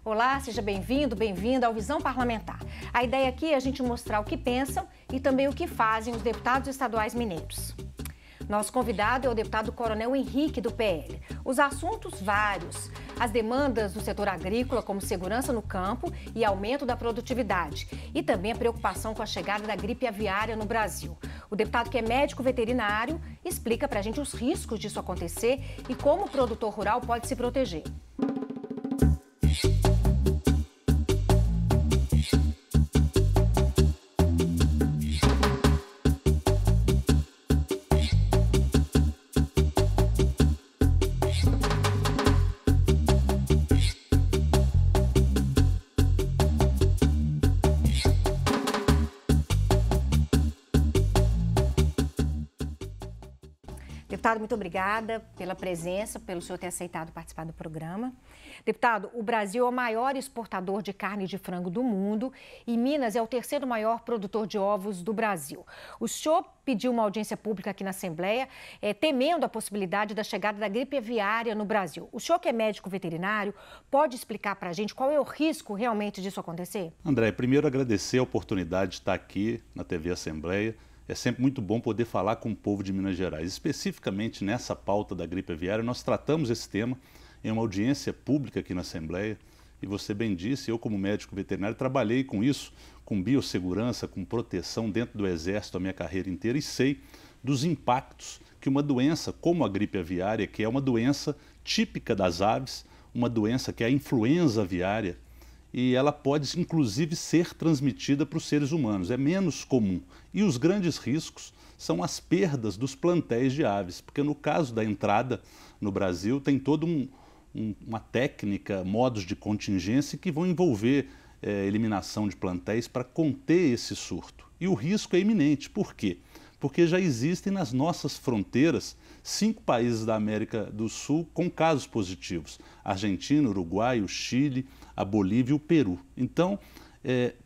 Olá, seja bem-vindo, bem-vinda ao Visão Parlamentar. A ideia aqui é a gente mostrar o que pensam e também o que fazem os deputados estaduais mineiros. Nosso convidado é o deputado Coronel Henrique, do PL. Os assuntos vários. As demandas do setor agrícola, como segurança no campo e aumento da produtividade. E também a preocupação com a chegada da gripe aviária no Brasil. O deputado, que é médico veterinário, explica pra gente os riscos disso acontecer e como o produtor rural pode se proteger. Deputado, muito obrigada pela presença, pelo senhor ter aceitado participar do programa. Deputado, o Brasil é o maior exportador de carne de frango do mundo e Minas é o terceiro maior produtor de ovos do Brasil. O senhor pediu uma audiência pública aqui na Assembleia, temendo a possibilidade da chegada da gripe aviária no Brasil. O senhor, que é médico veterinário, pode explicar para a gente qual é o risco realmente disso acontecer? André, primeiro agradecer a oportunidade de estar aqui na TV Assembleia. É sempre muito bom poder falar com o povo de Minas Gerais. Especificamente nessa pauta da gripe aviária, nós tratamos esse tema em uma audiência pública aqui na Assembleia. E você bem disse, eu como médico veterinário trabalhei com isso, com biossegurança, com proteção dentro do Exército a minha carreira inteira e sei dos impactos que uma doença como a gripe aviária, que é uma doença típica das aves, uma doença que é a influenza aviária, e ela pode, inclusive, ser transmitida para os seres humanos. É menos comum. E os grandes riscos são as perdas dos plantéis de aves, porque no caso da entrada no Brasil tem toda uma técnica, modos de contingência que vão envolver eliminação de plantéis para conter esse surto. E o risco é iminente. Por quê? Porque já existem nas nossas fronteiras 5 países da América do Sul com casos positivos: Argentina, Uruguai, o Chile, a Bolívia e o Peru. Então,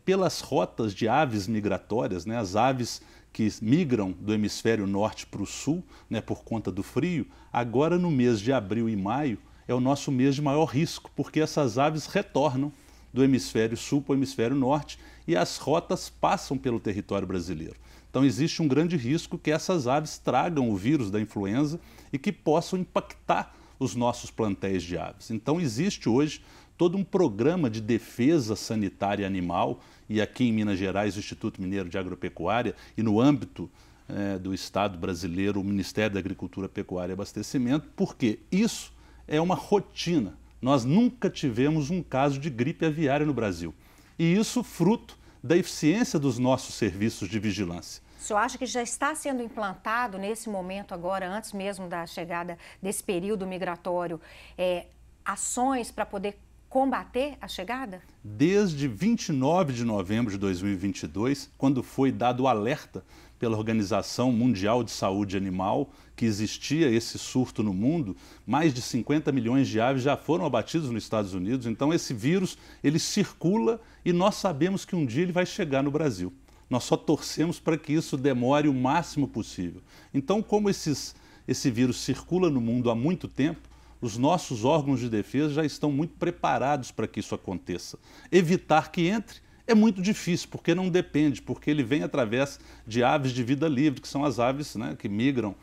pelas rotas de aves migratórias, né, as aves que migram do hemisfério norte para o sul, né, por conta do frio, agora no mês de abril e maio é o nosso mês de maior risco, porque essas aves retornam do hemisfério sul para o hemisfério norte e as rotas passam pelo território brasileiro. Então existe um grande risco que essas aves tragam o vírus da influenza e que possam impactar os nossos plantéis de aves. Então existe hoje todo um programa de defesa sanitária animal, e aqui em Minas Gerais o Instituto Mineiro de Agropecuária, e no âmbito do Estado brasileiro o Ministério da Agricultura, Pecuária e Abastecimento, porque isso é uma rotina. Nós nunca tivemos um caso de gripe aviária no Brasil. E isso fruto da eficiência dos nossos serviços de vigilância. O senhor acha que já está sendo implantado nesse momento agora, antes mesmo da chegada desse período migratório, ações para poder combater a chegada? Desde 29 de novembro de 2022, quando foi dado o alerta pela Organização Mundial de Saúde Animal que existia esse surto no mundo, mais de 50 milhões de aves já foram abatidas nos Estados Unidos. Então esse vírus, ele circula e nós sabemos que um dia ele vai chegar no Brasil. Nós só torcemos para que isso demore o máximo possível. Então, como esse vírus circula no mundo há muito tempo, os nossos órgãos de defesa já estão muito preparados para que isso aconteça. Evitar que entre é muito difícil, porque não depende, porque ele vem através de aves de vida livre, que são as aves, né, que migram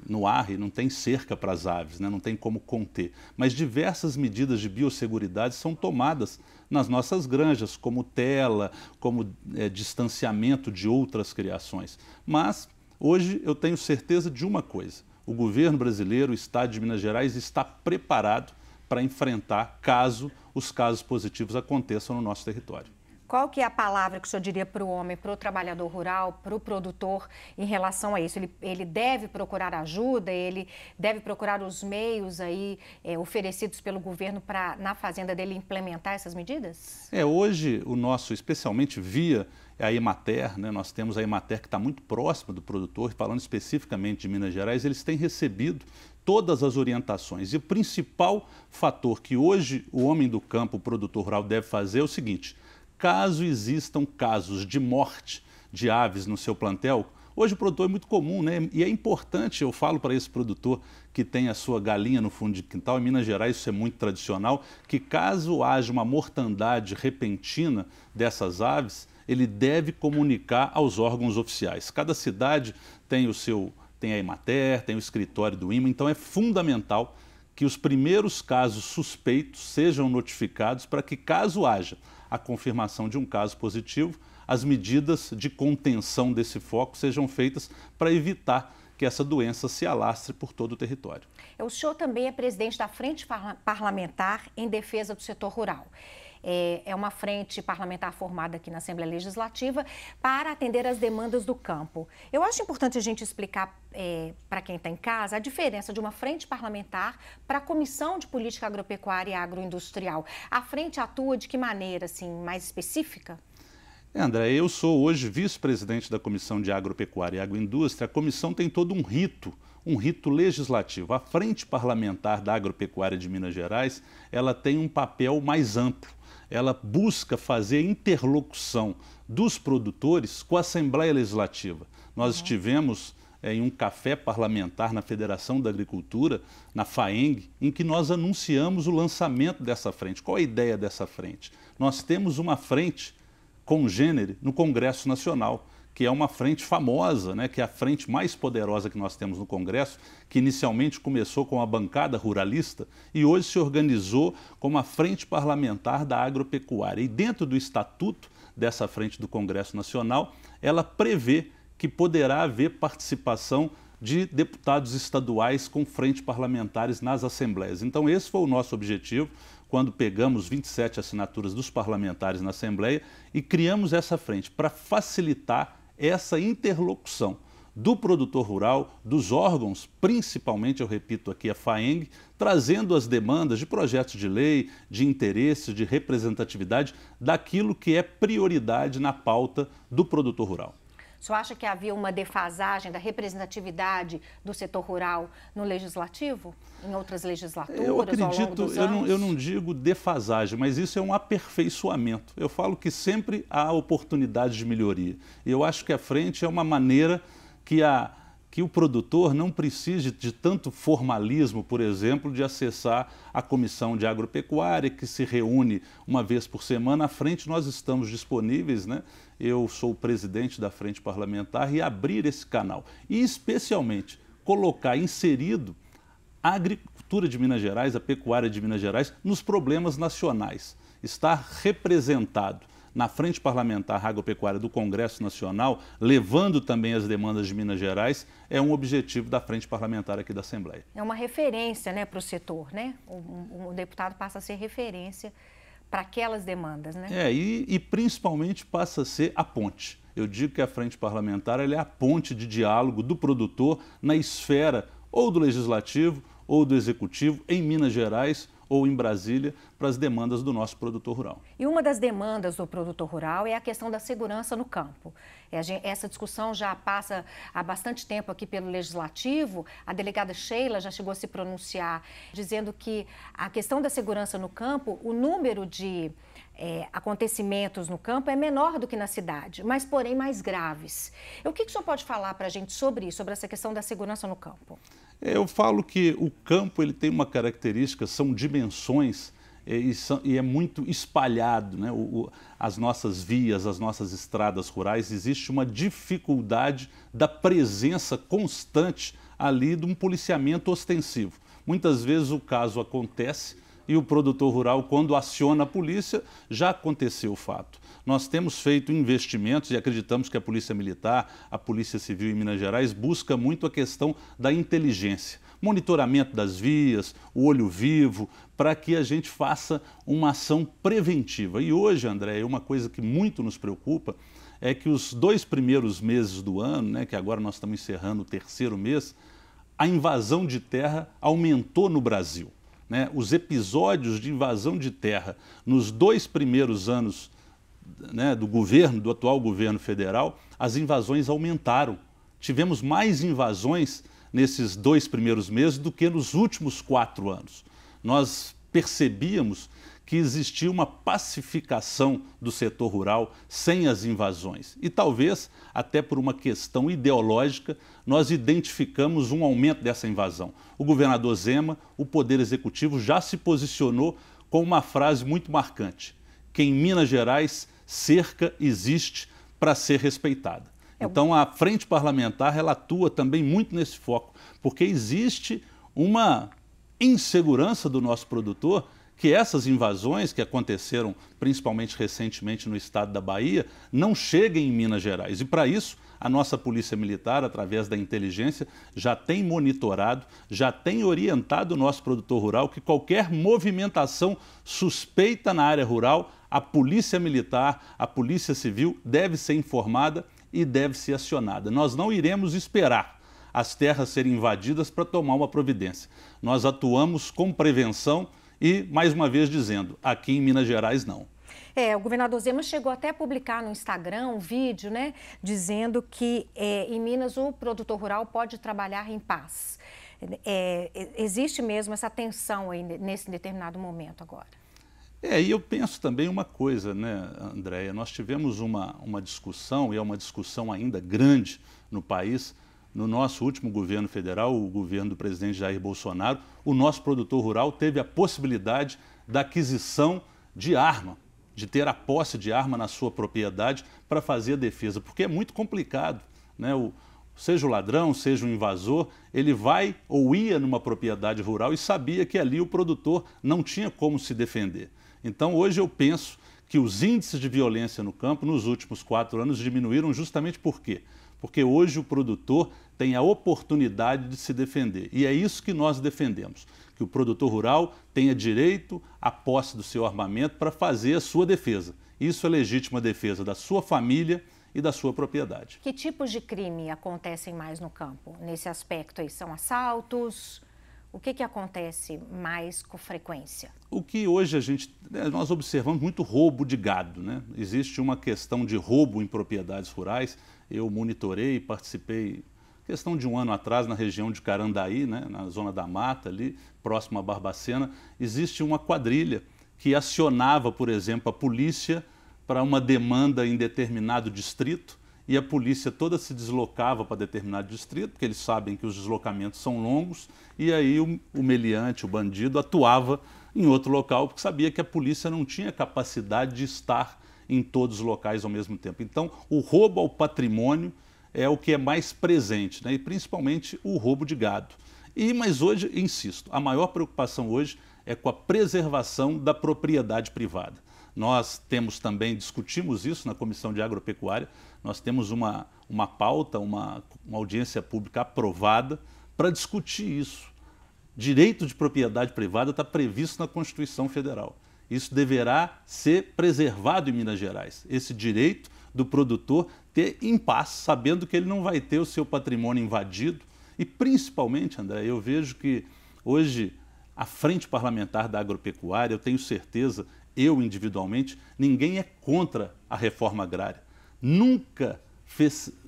no ar e não tem cerca para as aves, né, não tem como conter. Mas diversas medidas de biosseguridade são tomadas nas nossas granjas, como tela, como distanciamento de outras criações. Mas hoje eu tenho certeza de uma coisa: o governo brasileiro, o Estado de Minas Gerais está preparado para enfrentar caso os casos positivos aconteçam no nosso território. Qual que é a palavra que o senhor diria para o homem, para o trabalhador rural, para o produtor em relação a isso? Ele deve procurar ajuda, ele deve procurar os meios aí oferecidos pelo governo para, na fazenda dele, implementar essas medidas? Hoje o nosso, especialmente via a Emater, né, nós temos a Emater que está muito próxima do produtor, falando especificamente de Minas Gerais, eles têm recebido todas as orientações. E o principal fator que hoje o homem do campo, o produtor rural, deve fazer é o seguinte: caso existam casos de morte de aves no seu plantel, Hoje o produtor é muito comum, né? E é importante, eu falo para esse produtor que tem a sua galinha no fundo de quintal, em Minas Gerais isso é muito tradicional, que caso haja uma mortandade repentina dessas aves, ele deve comunicar aos órgãos oficiais. Cada cidade tem tem a Emater, tem o escritório do INMA, então é fundamental que os primeiros casos suspeitos sejam notificados para que, caso haja a confirmação de um caso positivo, as medidas de contenção desse foco sejam feitas para evitar que essa doença se alastre por todo o território. O senhor também é presidente da Frente Parlamentar em Defesa do Setor Rural. É uma frente parlamentar formada aqui na Assembleia Legislativa para atender às demandas do campo. Eu acho importante a gente explicar para quem está em casa a diferença de uma frente parlamentar para a Comissão de Política Agropecuária e Agroindustrial. A frente atua de que maneira, assim, mais específica? André, eu sou hoje vice-presidente da Comissão de Agropecuária e Agroindústria. A comissão tem todo um rito legislativo. A Frente Parlamentar da Agropecuária de Minas Gerais, ela tem um papel mais amplo. Ela busca fazer a interlocução dos produtores com a Assembleia Legislativa. Nós estivemos em um café parlamentar na Federação da Agricultura, na FAENG, em que nós anunciamos o lançamento dessa frente. Qual a ideia dessa frente? Nós temos uma frente congênere no Congresso Nacional, que é uma frente famosa, né, que é a frente mais poderosa que nós temos no Congresso, que inicialmente começou com a bancada ruralista e hoje se organizou como a Frente Parlamentar da Agropecuária. E dentro do estatuto dessa frente do Congresso Nacional, ela prevê que poderá haver participação de deputados estaduais com frente parlamentares nas assembleias. Então esse foi o nosso objetivo quando pegamos 27 assinaturas dos parlamentares na Assembleia e criamos essa frente para facilitar essa interlocução do produtor rural, dos órgãos, principalmente, eu repito aqui, a FAENG, trazendo as demandas de projetos de lei, de interesse, de representatividade, daquilo que é prioridade na pauta do produtor rural. O senhor acha que havia uma defasagem da representatividade do setor rural no legislativo, em outras legislaturas, eu acredito, ao longo dos anos? Eu não digo defasagem, mas isso é um aperfeiçoamento. Eu falo que sempre há oportunidade de melhoria. E eu acho que a frente é uma maneira que o produtor não precise de tanto formalismo, por exemplo, de acessar a Comissão de Agropecuária, que se reúne uma vez por semana. À frente nós estamos disponíveis, né? Eu sou o presidente da Frente Parlamentar e abrir esse canal. E especialmente colocar inserido a agricultura de Minas Gerais, a pecuária de Minas Gerais, nos problemas nacionais. Estar representado na Frente Parlamentar Agropecuária do Congresso Nacional, levando também as demandas de Minas Gerais, é um objetivo da Frente Parlamentar aqui da Assembleia. É uma referência, né, para o setor, né? O deputado passa a ser referência para aquelas demandas, né? E principalmente passa a ser a ponte. Eu digo que a Frente Parlamentar ela é a ponte de diálogo do produtor na esfera ou do Legislativo ou do Executivo, em Minas Gerais ou em Brasília, para as demandas do nosso produtor rural. E uma das demandas do produtor rural é a questão da segurança no campo. Essa discussão já passa há bastante tempo aqui pelo Legislativo. A delegada Sheila já chegou a se pronunciar, dizendo que a questão da segurança no campo, o número de acontecimentos no campo é menor do que na cidade, mas porém mais graves. O que o senhor pode falar para a gente sobre isso, sobre essa questão da segurança no campo? Eu falo que o campo ele tem uma característica, são dimensões e é muito espalhado, né? As nossas vias, as nossas estradas rurais, existe uma dificuldade da presença constante ali de um policiamento ostensivo. Muitas vezes o caso acontece e o produtor rural, quando aciona a polícia, já aconteceu o fato. Nós temos feito investimentos e acreditamos que a Polícia Militar, a Polícia Civil em Minas Gerais, busca muito a questão da inteligência, monitoramento das vias, o olho vivo, para que a gente faça uma ação preventiva. E hoje, André, uma coisa que muito nos preocupa é que os 2 primeiros meses do ano, né, que agora nós estamos encerrando o 3º mês, a invasão de terra aumentou no Brasil. Né? Os episódios de invasão de terra nos 2 primeiros anos, né, do atual governo federal, as invasões aumentaram. Tivemos mais invasões nesses 2 primeiros meses do que nos últimos 4 anos. Nós percebíamos que existia uma pacificação do setor rural sem as invasões. E talvez, até por uma questão ideológica, nós identificamos um aumento dessa invasão. O governador Zema, o Poder Executivo, já se posicionou com uma frase muito marcante, que em Minas Gerais, cerca existe para ser respeitada. Então, a Frente Parlamentar ela atua também muito nesse foco, porque existe uma insegurança do nosso produtor que essas invasões que aconteceram principalmente recentemente no estado da Bahia não cheguem em Minas Gerais. E para isso, a nossa Polícia Militar, através da inteligência, já tem monitorado, já tem orientado o nosso produtor rural que qualquer movimentação suspeita na área rural, a Polícia Militar, a Polícia Civil deve ser informada e deve ser acionada. Nós não iremos esperar as terras serem invadidas para tomar uma providência. Nós atuamos com prevenção e, mais uma vez dizendo, aqui em Minas Gerais não. O governador Zema chegou até a publicar no Instagram um vídeo, né, dizendo que em Minas o produtor rural pode trabalhar em paz. Existe mesmo essa tensão aí nesse determinado momento agora. E eu penso também uma coisa, né, Andréia? Nós tivemos uma discussão, e é uma discussão ainda grande no país. No nosso último governo federal, o governo do presidente Jair Bolsonaro, o nosso produtor rural teve a possibilidade da aquisição de arma, de ter a posse de arma na sua propriedade para fazer a defesa, porque é muito complicado, né? Seja o ladrão, seja o invasor, ele vai ou ia numa propriedade rural e sabia que ali o produtor não tinha como se defender. Então hoje eu penso que os índices de violência no campo nos últimos 4 anos diminuíram justamente por quê? Porque hoje o produtor tem a oportunidade de se defender. E é isso que nós defendemos, que o produtor rural tenha direito à posse do seu armamento para fazer a sua defesa. Isso é legítima defesa da sua família e da sua propriedade. Que tipos de crime acontecem mais no campo? Nesse aspecto aí, são assaltos? O que acontece mais com frequência? O que hoje nós observamos muito roubo de gado, né? Existe uma questão de roubo em propriedades rurais. Eu monitorei e participei, questão de 1 ano atrás, na região de Carandaí, né? Na zona da mata ali, próximo a Barbacena. Existe uma quadrilha que acionava, por exemplo, a polícia para uma demanda em determinado distrito, e a polícia toda se deslocava para determinado distrito, porque eles sabem que os deslocamentos são longos, e aí o meliante, o bandido, atuava em outro local, porque sabia que a polícia não tinha capacidade de estar em todos os locais ao mesmo tempo. Então, o roubo ao patrimônio é o que é mais presente, né? E principalmente o roubo de gado. Mas hoje, insisto, a maior preocupação hoje é com a preservação da propriedade privada. Nós discutimos isso na Comissão de Agropecuária, nós temos uma pauta, uma audiência pública aprovada para discutir isso. Direito de propriedade privada está previsto na Constituição Federal. Isso deverá ser preservado em Minas Gerais. Esse direito do produtor ter em paz, sabendo que ele não vai ter o seu patrimônio invadido. E principalmente, André, eu vejo que hoje a Frente Parlamentar da Agropecuária, eu tenho certeza, eu individualmente, ninguém é contra a reforma agrária. Nunca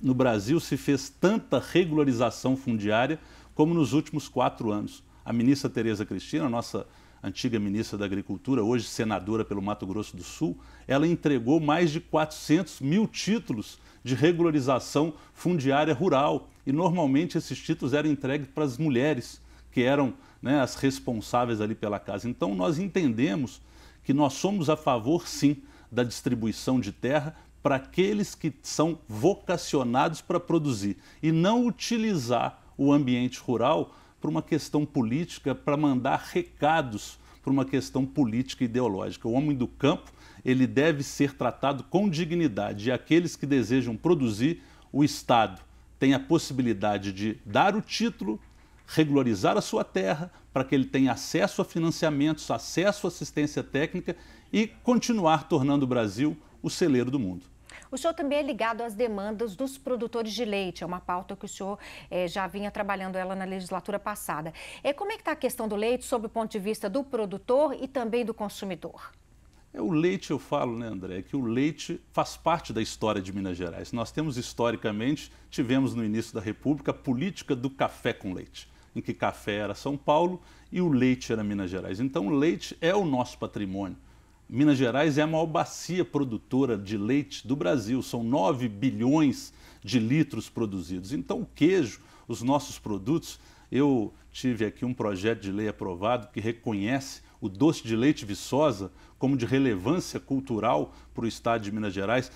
no Brasil se fez tanta regularização fundiária como nos últimos 4 anos. A ministra Tereza Cristina, nossa antiga ministra da Agricultura, hoje senadora pelo Mato Grosso do Sul, ela entregou mais de 400 mil títulos de regularização fundiária rural. E normalmente esses títulos eram entregues para as mulheres, que eram, né, as responsáveis ali pela casa. Então nós entendemos que nós somos a favor, sim, da distribuição de terra para aqueles que são vocacionados para produzir e não utilizar o ambiente rural para uma questão política, para mandar recados para uma questão política e ideológica. O homem do campo, ele deve ser tratado com dignidade, e aqueles que desejam produzir, o Estado tem a possibilidade de dar o título, regularizar a sua terra, para que ele tenha acesso a financiamentos, acesso à assistência técnica e continuar tornando o Brasil o celeiro do mundo. O senhor também é ligado às demandas dos produtores de leite, é uma pauta que o senhor já vinha trabalhando ela na legislatura passada. Como é que está a questão do leite sob o ponto de vista do produtor e também do consumidor? O leite, eu falo, né, André, que o leite faz parte da história de Minas Gerais. Nós temos historicamente, tivemos no início da República, a política do café com leite, em que café era São Paulo e o leite era Minas Gerais. Então o leite é o nosso patrimônio. Minas Gerais é a maior bacia produtora de leite do Brasil, são 9 bilhões de litros produzidos. Então, o queijo, os nossos produtos, eu tive aqui um projeto de lei aprovado que reconhece o doce de leite Viçosa como de relevância cultural para o estado de Minas Gerais.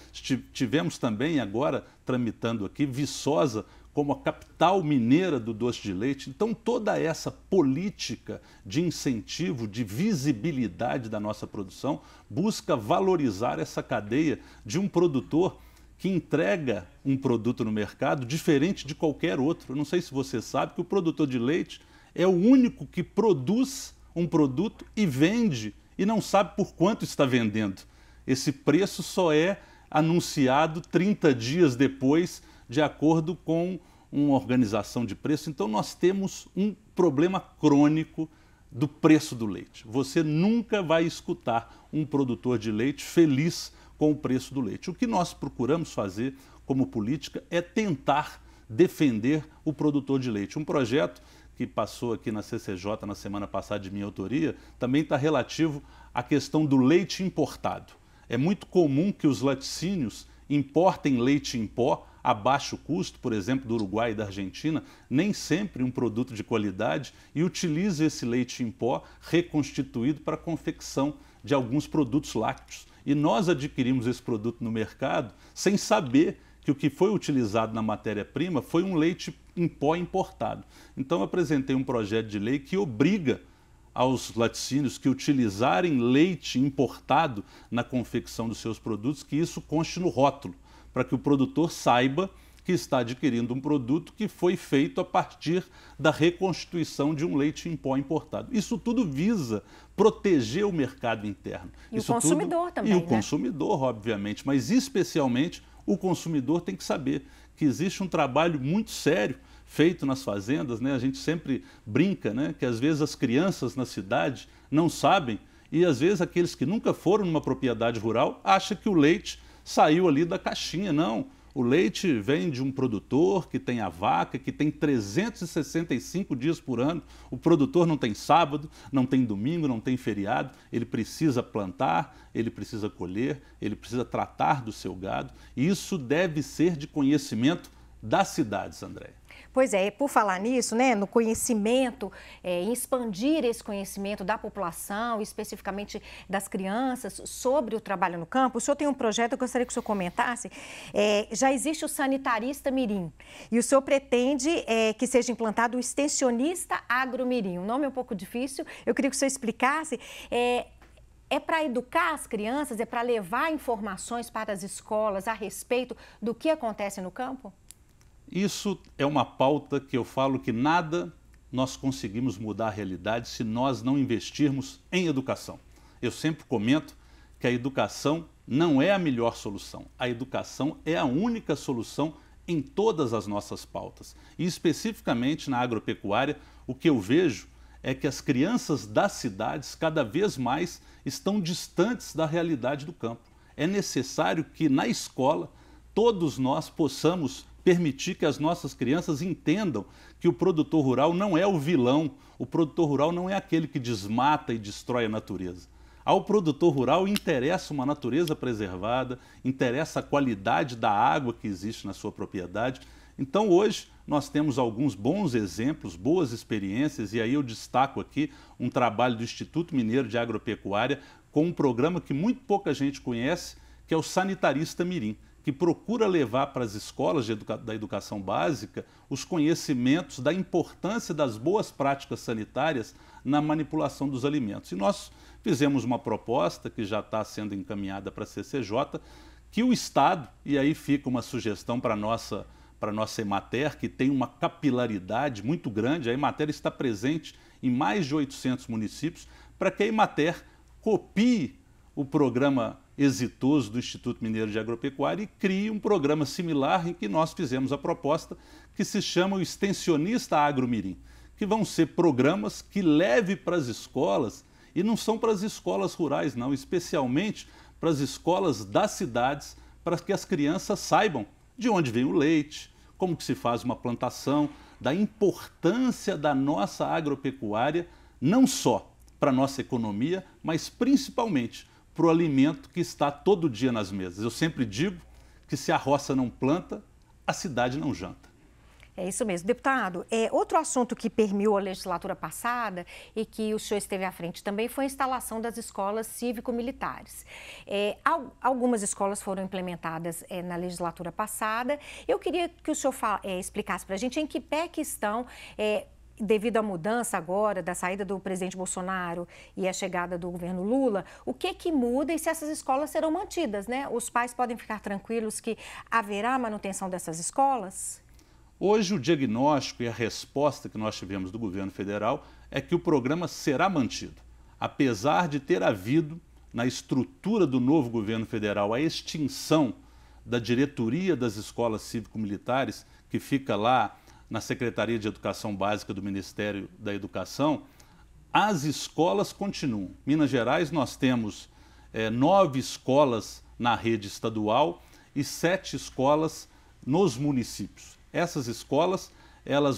Tivemos também agora tramitando aqui Viçosa como a capital mineira do doce de leite. Então, toda essa política de incentivo, de visibilidade da nossa produção, busca valorizar essa cadeia de um produtor que entrega um produto no mercado diferente de qualquer outro. Eu não sei se você sabe que o produtor de leite é o único que produz um produto e vende e não sabe por quanto está vendendo. Esse preço só é anunciado 30 dias depois, de acordo com uma organização de preço. Então nós temos um problema crônico do preço do leite. Você nunca vai escutar um produtor de leite feliz com o preço do leite. O que nós procuramos fazer como política é tentar defender o produtor de leite. Um projeto que passou aqui na CCJ na semana passada de minha autoria também está relativo à questão do leite importado. É muito comum que os laticínios importem leite em pó a baixo custo, por exemplo, do Uruguai e da Argentina, nem sempre um produto de qualidade, e utiliza esse leite em pó reconstituído para a confecção de alguns produtos lácteos. E nós adquirimos esse produto no mercado sem saber que o que foi utilizado na matéria-prima foi um leite em pó importado. Então eu apresentei um projeto de lei que obriga aos laticínios que utilizarem leite importado na confecção dos seus produtos, que isso conste no rótulo, para que o produtor saiba que está adquirindo um produto que foi feito a partir da reconstituição de um leite em pó importado. Isso tudo visa proteger o mercado interno. E o consumidor também, E o consumidor, obviamente, mas especialmente o consumidor tem que saber que existe um trabalho muito sério feito nas fazendas, né? A gente sempre brinca, né, que às vezes as crianças na cidade não sabem e às vezes aqueles que nunca foram numa propriedade rural acham que o leite saiu ali da caixinha. Não, o leite vem de um produtor que tem a vaca, que tem 365 dias por ano. O produtor não tem sábado, não tem domingo, não tem feriado. Ele precisa plantar, ele precisa colher, ele precisa tratar do seu gado. E isso deve ser de conhecimento das cidades, André. Pois é, por falar nisso, né, no conhecimento, em expandir esse conhecimento da população, especificamente das crianças, sobre o trabalho no campo, o senhor tem um projeto, eu gostaria que o senhor comentasse. Já existe o sanitarista mirim e o senhor pretende que seja implantado o extensionista agromirim. O nome é um pouco difícil, eu queria que o senhor explicasse. É para educar as crianças, é para levar informações para as escolas a respeito do que acontece no campo? Isso é uma pauta que eu falo que nada nós conseguimos mudar a realidade se nós não investirmos em educação. Eu sempre comento que a educação não é a melhor solução. A educação é a única solução em todas as nossas pautas. E especificamente na agropecuária, o que eu vejo é que as crianças das cidades cada vez mais estão distantes da realidade do campo. É necessário que na escola todos nós possamos permitir que as nossas crianças entendam que o produtor rural não é o vilão, o produtor rural não é aquele que desmata e destrói a natureza. Ao produtor rural interessa uma natureza preservada, interessa a qualidade da água que existe na sua propriedade. Então hoje nós temos alguns bons exemplos, boas experiências, e aí eu destaco aqui um trabalho do Instituto Mineiro de Agropecuária com um programa que muito pouca gente conhece, que é o Sanitarista Mirim, que procura levar para as escolas da educação básica os conhecimentos da importância das boas práticas sanitárias na manipulação dos alimentos. E nós fizemos uma proposta que já está sendo encaminhada para a CCJ, que o Estado, e aí fica uma sugestão para a nossa Emater, que tem uma capilaridade muito grande, a Emater está presente em mais de 800 municípios, para que a Emater copie o programa exitoso do Instituto Mineiro de Agropecuária e crie um programa similar em que nós fizemos a proposta que se chama o Extensionista Agromirim, que vão ser programas que leve para as escolas, e não são para as escolas rurais não, especialmente para as escolas das cidades, para que as crianças saibam de onde vem o leite, como que se faz uma plantação, da importância da nossa agropecuária, não só para a nossa economia, mas principalmente para o alimento que está todo dia nas mesas. Eu sempre digo que se a roça não planta, a cidade não janta. É isso mesmo. Deputado, outro assunto que permeou a legislatura passada e que o senhor esteve à frente também foi a instalação das escolas cívico-militares. Algumas escolas foram implementadas na legislatura passada. Eu queria que o senhor explicasse para a gente em que pé que estão, devido à mudança agora, da saída do presidente Bolsonaro e a chegada do governo Lula, o que muda e se essas escolas serão mantidas, né? Os pais podem ficar tranquilos que haverá manutenção dessas escolas? Hoje, o diagnóstico e a resposta que nós tivemos do governo federal é que o programa será mantido. Apesar de ter havido, na estrutura do novo governo federal, a extinção da diretoria das escolas cívico-militares, que fica lá na Secretaria de Educação Básica do Ministério da Educação, as escolas continuam. Em Minas Gerais, nós temos 9 escolas na rede estadual e 7 escolas nos municípios. Essas escolas,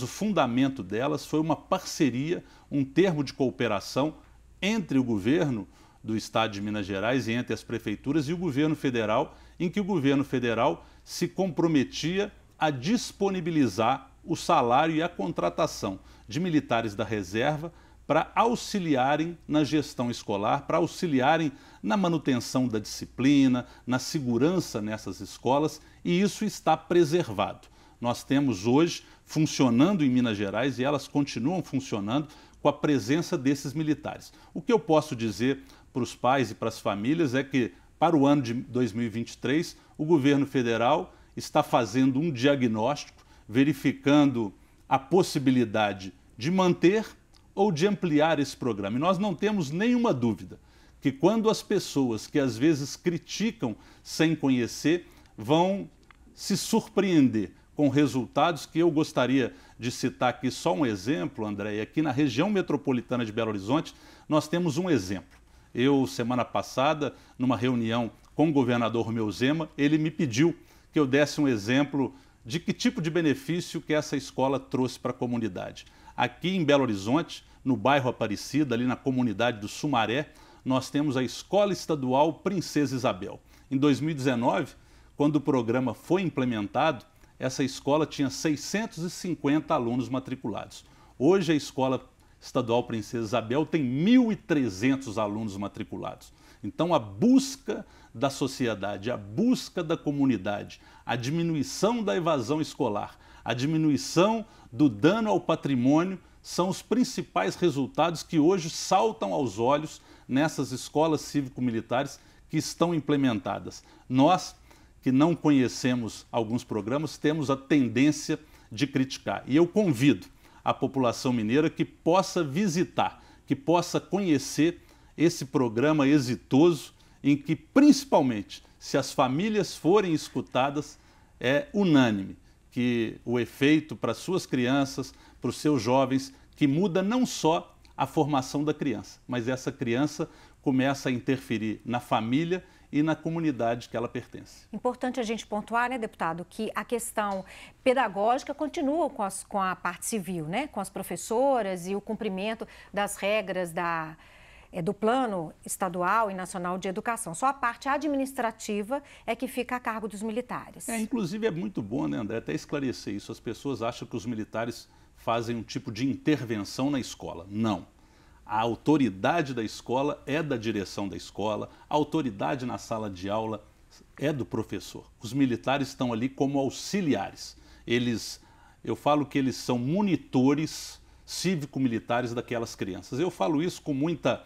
o fundamento delas foi uma parceria, um termo de cooperação entre o governo do estado de Minas Gerais e entre as prefeituras e o governo federal, em que o governo federal se comprometia a disponibilizar o salário e a contratação de militares da reserva para auxiliarem na gestão escolar, para auxiliarem na manutenção da disciplina, na segurança nessas escolas, e isso está preservado. Nós temos hoje funcionando em Minas Gerais e elas continuam funcionando com a presença desses militares. O que eu posso dizer para os pais e para as famílias é que, para o ano de 2023, o governo federal está fazendo um diagnóstico, verificando a possibilidade de manter ou de ampliar esse programa. E nós não temos nenhuma dúvida que quando as pessoas que às vezes criticam sem conhecer vão se surpreender com resultados que eu gostaria de citar aqui só um exemplo, André. Aqui na região metropolitana de Belo Horizonte, nós temos um exemplo. Eu, semana passada, numa reunião com o governador Romeu Zema, ele me pediu que eu desse um exemplo de que tipo de benefício que essa escola trouxe para a comunidade. Aqui em Belo Horizonte, no bairro Aparecida, ali na comunidade do Sumaré, nós temos a Escola Estadual Princesa Isabel. Em 2019, quando o programa foi implementado, essa escola tinha 650 alunos matriculados. Hoje a Escola Estadual Princesa Isabel tem 1.300 alunos matriculados. Então a busca da sociedade, a busca da comunidade, a diminuição da evasão escolar, a diminuição do dano ao patrimônio são os principais resultados que hoje saltam aos olhos nessas escolas cívico-militares que estão implementadas. Nós, que não conhecemos alguns programas, temos a tendência de criticar. E eu convido a população mineira que possa visitar, que possa conhecer esse programa exitoso, em que, principalmente, se as famílias forem escutadas, é unânime que o efeito para suas crianças, para os seus jovens, que muda não só a formação da criança, mas essa criança começa a interferir na família e na comunidade que ela pertence. Importante a gente pontuar, né, deputado, que a questão pedagógica continua com a parte civil, né, com as professoras e o cumprimento das regras do Plano Estadual e Nacional de Educação. Só a parte administrativa é que fica a cargo dos militares. Inclusive é muito bom, né, André, até esclarecer isso. As pessoas acham que os militares fazem um tipo de intervenção na escola. Não. A autoridade da escola é da direção da escola, a autoridade na sala de aula é do professor. Os militares estão ali como auxiliares. Eu falo que eles são monitores cívico-militares daquelas crianças. Eu falo isso com muita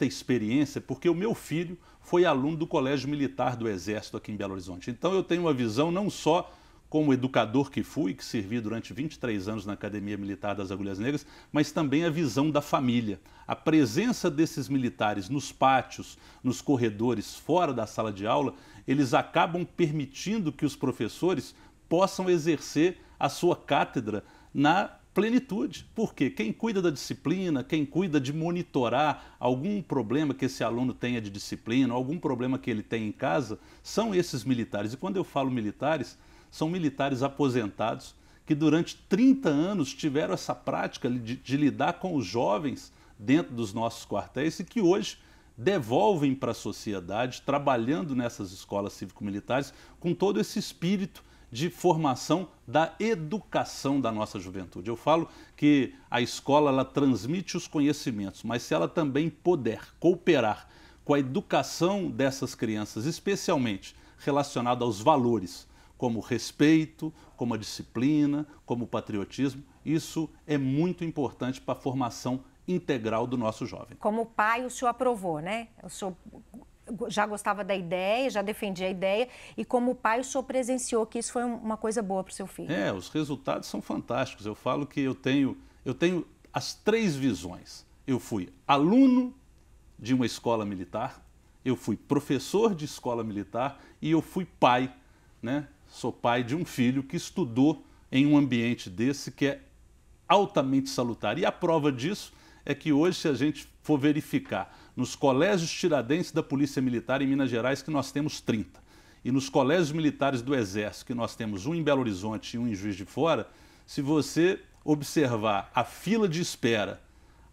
experiência, porque o meu filho foi aluno do Colégio Militar do Exército aqui em Belo Horizonte. Então eu tenho uma visão não só como educador que fui, que servi durante 23 anos na Academia Militar das Agulhas Negras, mas também a visão da família. A presença desses militares nos pátios, nos corredores, fora da sala de aula, eles acabam permitindo que os professores possam exercer a sua cátedra na plenitude. Porque quem cuida da disciplina, quem cuida de monitorar algum problema que esse aluno tenha de disciplina, algum problema que ele tem em casa, são esses militares. E quando eu falo militares, são militares aposentados que durante 30 anos tiveram essa prática de lidar com os jovens dentro dos nossos quartéis e que hoje devolvem para a sociedade, trabalhando nessas escolas cívico-militares, com todo esse espírito de formação da educação da nossa juventude. Eu falo que a escola ela transmite os conhecimentos, mas se ela também puder cooperar com a educação dessas crianças, especialmente relacionada aos valores, como o respeito, como a disciplina, como o patriotismo, isso é muito importante para a formação integral do nosso jovem. Como pai, o senhor aprovou, né? O senhor já gostava da ideia, já defendia a ideia, e como pai, o senhor presenciou que isso foi uma coisa boa para o seu filho. Os resultados são fantásticos. Eu falo que eu tenho as 3 visões. Eu fui aluno de uma escola militar, eu fui professor de escola militar e eu fui pai, né? Sou pai de um filho que estudou em um ambiente desse que é altamente salutar. E a prova disso é que hoje, se a gente for verificar nos colégios Tiradentes da Polícia Militar em Minas Gerais, que nós temos 30, e nos colégios militares do Exército, que nós temos um em Belo Horizonte e um em Juiz de Fora, se você observar a fila de espera,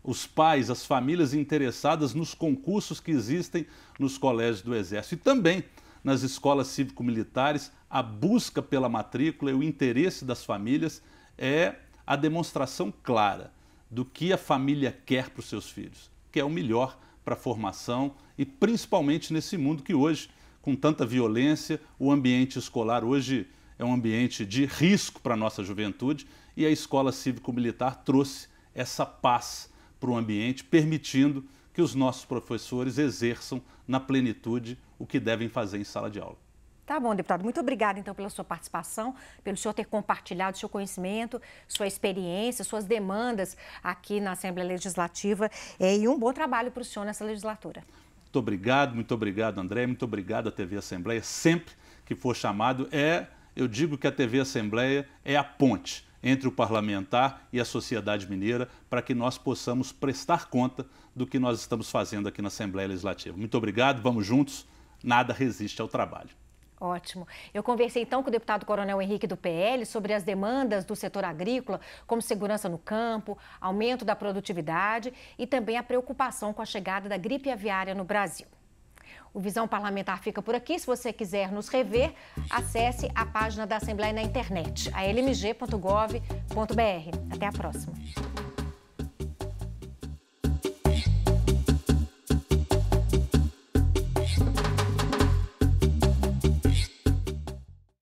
os pais, as famílias interessadas nos concursos que existem nos colégios do Exército e também nas escolas cívico-militares, a busca pela matrícula e o interesse das famílias é a demonstração clara do que a família quer para os seus filhos, que é o melhor para a formação e principalmente nesse mundo que hoje, com tanta violência, o ambiente escolar hoje é um ambiente de risco para a nossa juventude e a escola cívico-militar trouxe essa paz para o ambiente, permitindo que os nossos professores exerçam na plenitude o que devem fazer em sala de aula. Tá bom, deputado. Muito obrigada, então, pela sua participação, pelo senhor ter compartilhado seu conhecimento, sua experiência, suas demandas aqui na Assembleia Legislativa e um bom trabalho para o senhor nessa legislatura. Muito obrigado, André, muito obrigado à TV Assembleia. Sempre que for chamado, eu digo que a TV Assembleia é a ponte entre o parlamentar e a sociedade mineira para que nós possamos prestar conta do que nós estamos fazendo aqui na Assembleia Legislativa. Muito obrigado, vamos juntos, nada resiste ao trabalho. Ótimo. Eu conversei então com o deputado Coronel Henrique do PL sobre as demandas do setor agrícola, como segurança no campo, aumento da produtividade e também a preocupação com a chegada da gripe aviária no Brasil. O Visão Parlamentar fica por aqui. Se você quiser nos rever, acesse a página da Assembleia na internet, almg.gov.br. Até a próxima.